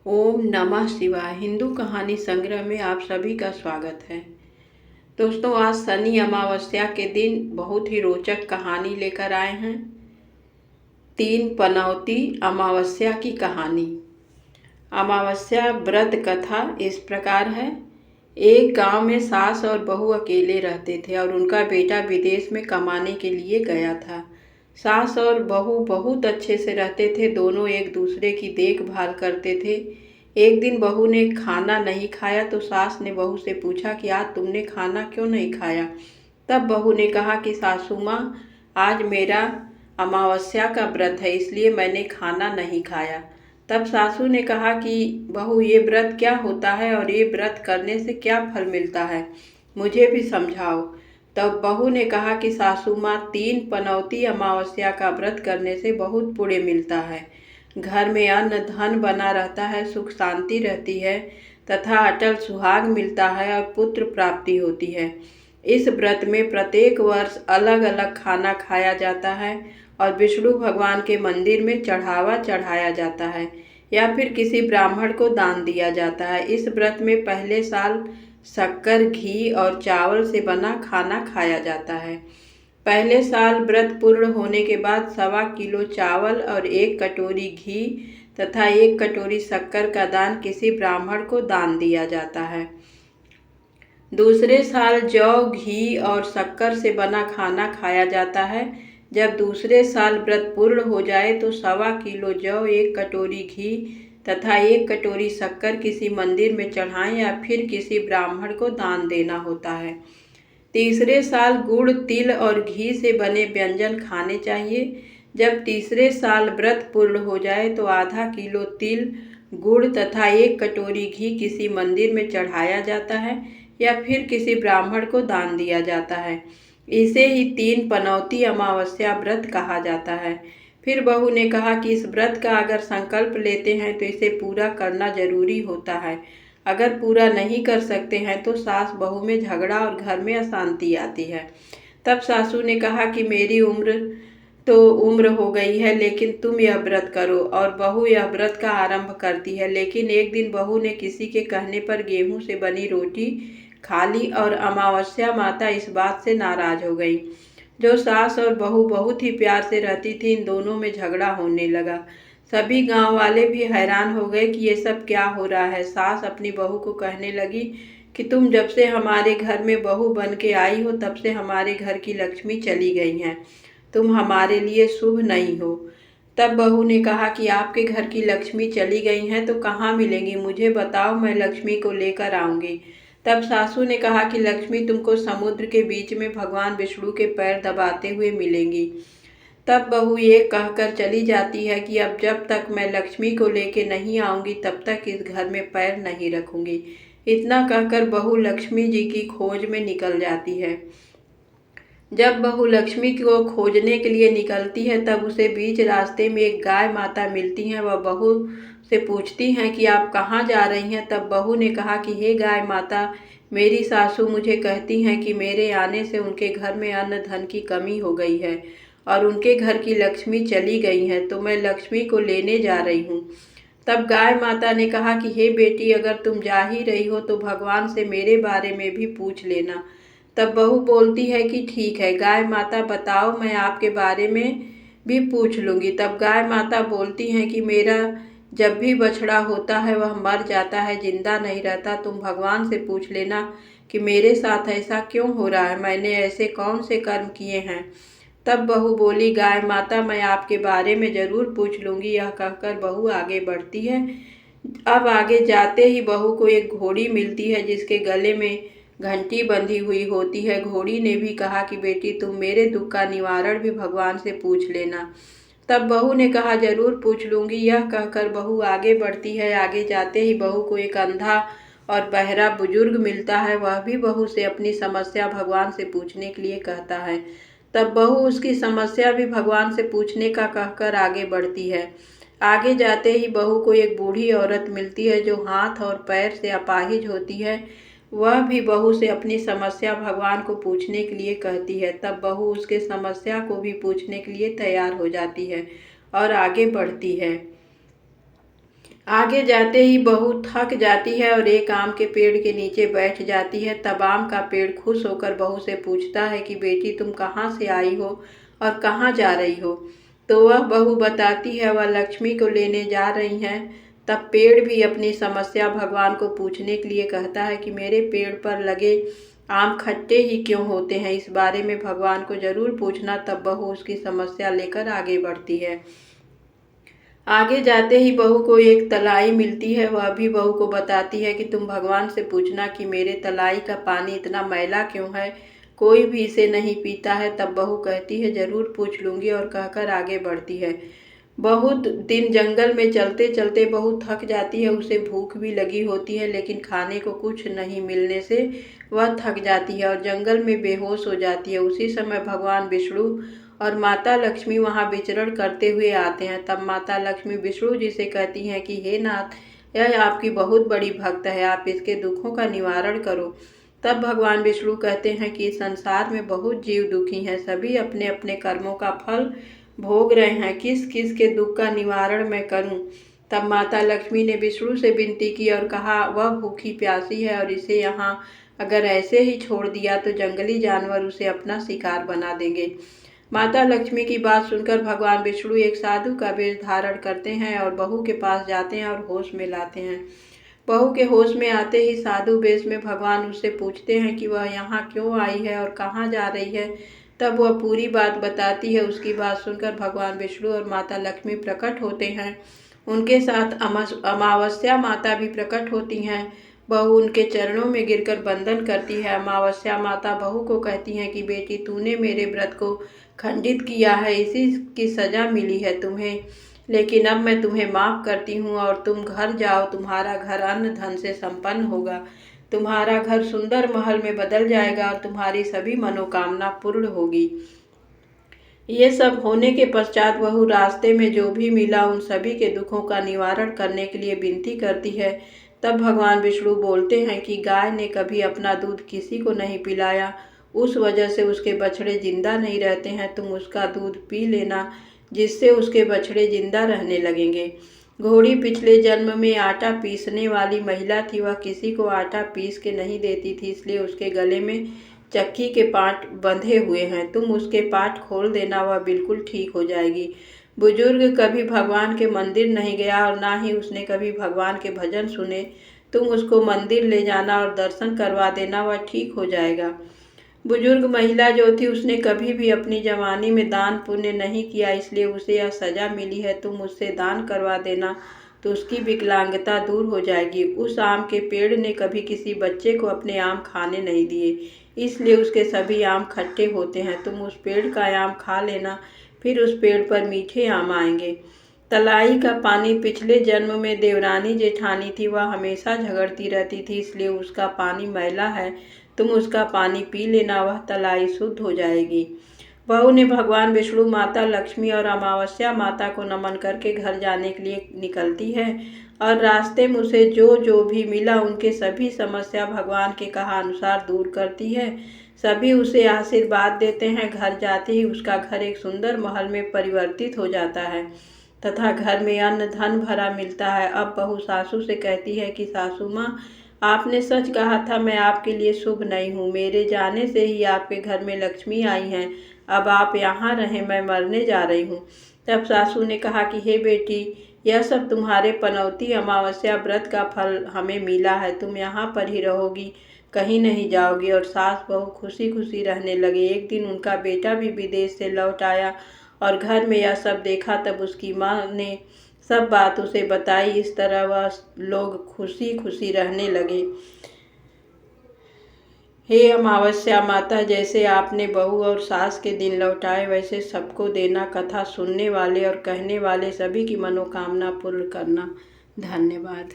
ओम नमः शिवाय। हिंदू कहानी संग्रह में आप सभी का स्वागत है। दोस्तों, आज शनि अमावस्या के दिन बहुत ही रोचक कहानी लेकर आए हैं। 3 पनौती अमावस्या की कहानी। अमावस्या व्रत कथा इस प्रकार है। एक गांव में सास और बहू अकेले रहते थे और उनका बेटा विदेश में कमाने के लिए गया था। सास और बहू बहुत अच्छे से रहते थे, दोनों एक दूसरे की देखभाल करते थे। एक दिन बहू ने खाना नहीं खाया तो सास ने बहू से पूछा कि आज तुमने खाना क्यों नहीं खाया। तब बहू ने कहा कि सासू माँ, आज मेरा अमावस्या का व्रत है, इसलिए मैंने खाना नहीं खाया। तब सासू ने कहा कि बहू, ये व्रत क्या होता है और ये व्रत करने से क्या फल मिलता है, मुझे भी समझाओ। तब बहू ने कहा कि सासू माँ, 3 पनौती अमावस्या का व्रत करने से बहुत पुण्य मिलता है। घर में अन्न धन बना रहता है, सुख शांति रहती है तथा अटल सुहाग मिलता है और पुत्र प्राप्ति होती है। इस व्रत में प्रत्येक वर्ष अलग अलग खाना खाया जाता है और विष्णु भगवान के मंदिर में चढ़ावा चढ़ाया जाता है या फिर किसी ब्राह्मण को दान दिया जाता है। इस व्रत में पहले साल शक्कर, घी और चावल से बना खाना खाया जाता है। पहले साल व्रत पूर्ण होने के बाद 1.25 किलो चावल और 1 कटोरी घी तथा 1 कटोरी शक्कर का दान किसी ब्राह्मण को दान दिया जाता है। दूसरे साल जौ, घी और शक्कर से बना खाना खाया जाता है। जब दूसरे साल व्रत पूर्ण हो जाए तो 1.25 किलो जौ, 1 कटोरी घी तथा 1 कटोरी शक्कर किसी मंदिर में चढ़ाएं या फिर किसी ब्राह्मण को दान देना होता है। तीसरे साल गुड़, तिल और घी से बने व्यंजन खाने चाहिए। जब तीसरे साल व्रत पूर्ण हो जाए तो ½ किलो तिल, गुड़ तथा 1 कटोरी घी किसी मंदिर में चढ़ाया जाता है या फिर किसी ब्राह्मण को दान दिया जाता है। इसे ही 3 पनौती अमावस्या व्रत कहा जाता है। फिर बहू ने कहा कि इस व्रत का अगर संकल्प लेते हैं तो इसे पूरा करना जरूरी होता है। अगर पूरा नहीं कर सकते हैं तो सास बहू में झगड़ा और घर में अशांति आती है। तब सासू ने कहा कि मेरी उम्र हो गई है, लेकिन तुम यह व्रत करो। और बहू यह व्रत का आरंभ करती है। लेकिन एक दिन बहू ने किसी के कहने पर गेहूं से बनी रोटी खा ली और अमावस्या माता इस बात से नाराज हो गई। जो सास और बहू बहुत ही प्यार से रहती थी, इन दोनों में झगड़ा होने लगा। सभी गांव वाले भी हैरान हो गए कि ये सब क्या हो रहा है। सास अपनी बहू को कहने लगी कि तुम जब से हमारे घर में बहू बन के आई हो तब से हमारे घर की लक्ष्मी चली गई हैं। तुम हमारे लिए शुभ नहीं हो। तब बहू ने कहा कि आपके घर की लक्ष्मी चली गई हैं तो कहाँ मिलेंगी, मुझे बताओ, मैं लक्ष्मी को लेकर आऊंगी। तब सासू ने कहा कि लक्ष्मी तुमको समुद्र के बीच में भगवान विष्णु के पैर दबाते हुए मिलेंगी। तब बहू ये कहकर चली जाती है कि अब जब तक मैं लक्ष्मी को लेके नहीं आऊंगी तब तक इस घर में पैर नहीं रखूंगी। इतना कहकर बहू लक्ष्मी जी की खोज में निकल जाती है। जब बहू लक्ष्मी को खोजने के लिए निकलती है तब उसे बीच रास्ते में एक गाय माता मिलती हैं। वह बहू से पूछती हैं कि आप कहाँ जा रही हैं। तब बहू ने कहा कि हे गाय माता, मेरी सासू मुझे कहती हैं कि मेरे आने से उनके घर में अन्न धन की कमी हो गई है और उनके घर की लक्ष्मी चली गई है, तो मैं लक्ष्मी को लेने जा रही हूँ। तब गाय माता ने कहा कि हे बेटी, अगर तुम जा ही रही हो तो भगवान से मेरे बारे में भी पूछ लेना। तब बहू बोलती है कि ठीक है गाय माता, बताओ, मैं आपके बारे में भी पूछ लूँगी। तब गाय माता बोलती हैं कि मेरा जब भी बछड़ा होता है वह मर जाता है, जिंदा नहीं रहता। तुम भगवान से पूछ लेना कि मेरे साथ ऐसा क्यों हो रहा है, मैंने ऐसे कौन से कर्म किए हैं। तब बहू बोली, गाय माता, मैं आपके बारे में ज़रूर पूछ लूँगी। यह कहकर बहू आगे बढ़ती है। अब आगे जाते ही बहू को एक घोड़ी मिलती है जिसके गले में घंटी बंधी हुई होती है। घोड़ी ने भी कहा कि बेटी, तुम मेरे दुख का निवारण भी भगवान से पूछ लेना। तब बहू ने कहा, जरूर पूछ लूँगी। यह कहकर बहू आगे बढ़ती है। आगे जाते ही बहू को एक अंधा और बहरा बुजुर्ग मिलता है। वह भी बहू से अपनी समस्या भगवान से पूछने के लिए कहता है। तब बहू उसकी समस्या भी भगवान से पूछने का कहकर आगे बढ़ती है। आगे जाते ही बहू को एक बूढ़ी औरत मिलती है जो हाथ और पैर से अपाहिज होती है। वह भी बहू से अपनी समस्या भगवान को पूछने के लिए कहती है। तब बहू उसके समस्या को भी पूछने के लिए तैयार हो जाती है और आगे बढ़ती है। आगे जाते ही बहू थक जाती है और एक आम के पेड़ के नीचे बैठ जाती है। तब आम का पेड़ खुश होकर बहू से पूछता है कि बेटी, तुम कहाँ से आई हो और कहाँ जा रही हो। तो वह बहू बताती है वह लक्ष्मी को लेने जा रही हैं। तब पेड़ भी अपनी समस्या भगवान को पूछने के लिए कहता है कि मेरे पेड़ पर लगे आम खट्टे ही क्यों होते हैं, इस बारे में भगवान को जरूर पूछना। तब बहू उसकी समस्या लेकर आगे बढ़ती है। आगे जाते ही बहू को एक तलाई मिलती है। वह भी बहू को बताती है कि तुम भगवान से पूछना कि मेरे तलाई का पानी इतना मैला क्यों है, कोई भी इसे नहीं पीता है। तब बहू कहती है जरूर पूछ लूंगी और कहकर आगे बढ़ती है। बहुत दिन जंगल में चलते चलते बहू थक जाती है। उसे भूख भी लगी होती है, लेकिन खाने को कुछ नहीं मिलने से वह थक जाती है और जंगल में बेहोश हो जाती है। उसी समय भगवान विष्णु और माता लक्ष्मी वहां विचरण करते हुए आते हैं। तब माता लक्ष्मी विष्णु जी से कहती हैं कि हे नाथ, यह आपकी बहुत बड़ी भक्त है, आप इसके दुखों का निवारण करो। तब भगवान विष्णु कहते हैं कि संसार में बहुत जीव दुखी हैं, सभी अपने अपने कर्मों का फल भोग रहे हैं, किस किस के दुख का निवारण मैं करूं। तब माता लक्ष्मी ने विष्णु से विनती की और कहा वह भूखी प्यासी है और इसे यहाँ अगर ऐसे ही छोड़ दिया तो जंगली जानवर उसे अपना शिकार बना देंगे। माता लक्ष्मी की बात सुनकर भगवान विष्णु एक साधु का वेश धारण करते हैं और बहू के पास जाते हैं और होश में लाते हैं। बहू के होश में आते ही साधु वेश में भगवान उससे पूछते हैं कि वह यहाँ क्यों आई है और कहाँ जा रही है। तब वह पूरी बात बताती है। उसकी बात सुनकर भगवान विष्णु और माता लक्ष्मी प्रकट होते हैं। उनके साथ अमावस्या माता भी प्रकट होती हैं। बहू उनके चरणों में गिरकर वंदन करती है। अमावस्या माता बहू को कहती हैं कि बेटी, तूने मेरे व्रत को खंडित किया है, इसी की सजा मिली है तुम्हें, लेकिन अब मैं तुम्हें माफ करती हूँ और तुम घर जाओ। तुम्हारा घर अन्न धन से संपन्न होगा, तुम्हारा घर सुंदर महल में बदल जाएगा और तुम्हारी सभी मनोकामना पूर्ण होगी। ये सब होने के पश्चात वह रास्ते में जो भी मिला उन सभी के दुखों का निवारण करने के लिए विनती करती है। तब भगवान विष्णु बोलते हैं कि गाय ने कभी अपना दूध किसी को नहीं पिलाया, उस वजह से उसके बछड़े जिंदा नहीं रहते हैं। तुम उसका दूध पी लेना, जिससे उसके बछड़े जिंदा रहने लगेंगे। घोड़ी पिछले जन्म में आटा पीसने वाली महिला थी। वह किसी को आटा पीस के नहीं देती थी, इसलिए उसके गले में चक्की के पाट बंधे हुए हैं। तुम उसके पाट खोल देना, वह बिल्कुल ठीक हो जाएगी। बुजुर्ग कभी भगवान के मंदिर नहीं गया और ना ही उसने कभी भगवान के भजन सुने। तुम उसको मंदिर ले जाना और दर्शन करवा देना, वह ठीक हो जाएगा। बुजुर्ग महिला जो थी उसने कभी भी अपनी जवानी में दान पुण्य नहीं किया, इसलिए उसे यह सजा मिली है। तुम उससे दान करवा देना तो उसकी विकलांगता दूर हो जाएगी। उस आम के पेड़ ने कभी किसी बच्चे को अपने आम खाने नहीं दिए, इसलिए उसके सभी आम खट्टे होते हैं। तुम उस पेड़ का आम खा लेना, फिर उस पेड़ पर मीठे आम आएंगे। तलाई का पानी पिछले जन्म में देवरानी जेठानी थी, वह हमेशा झगड़ती रहती थी, इसलिए उसका पानी मैला है। तुम उसका पानी पी लेना, वह तलाई शुद्ध हो जाएगी। बहू ने भगवान विष्णु, माता लक्ष्मी और अमावस्या माता को नमन करके घर जाने के लिए निकलती है और रास्ते में उसे जो जो भी मिला उनके सभी समस्या भगवान के कहा अनुसार दूर करती है। सभी उसे आशीर्वाद देते हैं। घर जाते ही उसका घर एक सुंदर महल में परिवर्तित हो जाता है तथा घर में अन्न धन भरा मिलता है। अब बहू सासू से कहती है कि सासू माँ, आपने सच कहा था, मैं आपके लिए शुभ नहीं हूँ। मेरे जाने से ही आपके घर में लक्ष्मी आई हैं। अब आप यहाँ रहें, मैं मरने जा रही हूँ। तब सासू ने कहा कि हे बेटी, यह सब तुम्हारे पनौती अमावस्या व्रत का फल हमें मिला है। तुम यहाँ पर ही रहोगी, कहीं नहीं जाओगी। और सास बहू खुशी खुशी रहने लगे। एक दिन उनका बेटा भी विदेश से लौट आया और घर में यह सब देखा। तब उसकी माँ ने सब बात उसे बताई। इस तरह वह लोग खुशी खुशी रहने लगे। हे अमावस्या माता, जैसे आपने बहू और सास के दिन लौटाए, वैसे सबको देना। कथा सुनने वाले और कहने वाले सभी की मनोकामना पूर्ण करना। धन्यवाद।